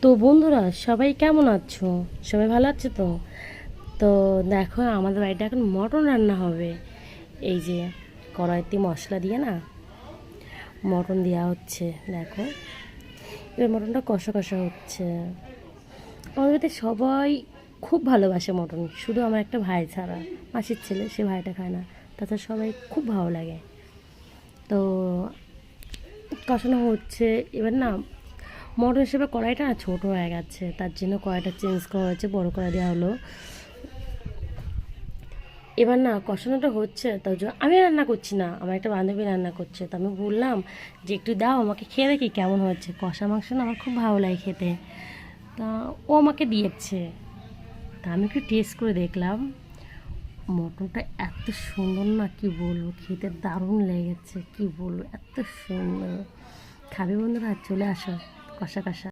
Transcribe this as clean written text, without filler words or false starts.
তো বন্ধুরা, সবাই কেমন আছো? সবাই ভালো আছে তো? তো দেখো, আমাদের বাড়িতে এখন মটন রান্না হবে। এই যে কড়াইতে মশলা দিয়ে না মটন দেওয়া হচ্ছে। দেখো, এবার মটনটা কষা কষা হচ্ছে। আমাদের বাড়িতে সবাই খুব ভালোবাসে মটন, শুধু আমার একটা ভাই ছাড়া, মাসির ছেলে, সে ভাইটা খায় না। তাছাড়া সবাই খুব ভালো লাগে। তো কষানো হচ্ছে। এবার না, মটন হিসেবে কড়াইটা না ছোটো হয়ে গেছে, তার জন্য কড়াইটা চেঞ্জ করা হয়েছে, বড় কড়াই দেওয়া হলো। এবার না কষানোটা হচ্ছে, তার জন্য আমি রান্না করছি না, আমার একটা বান্ধবী রান্না করছে। তো আমি বললাম যে একটু দাও, আমাকে খেয়ে দেখি কেমন হচ্ছে। কষা মাংস না আমার খুব ভালো লাগে খেতে। তা ও আমাকে দিয়েছে। তা আমি একটু টেস্ট করে দেখলাম। মটনটা এত সুন্দর না, কি বলবো, খেতে দারুণ লেগেছে, কি বলবো, এত সুন্দর। খাবে বন্ধুরা? চলে আসো, কষা কষা।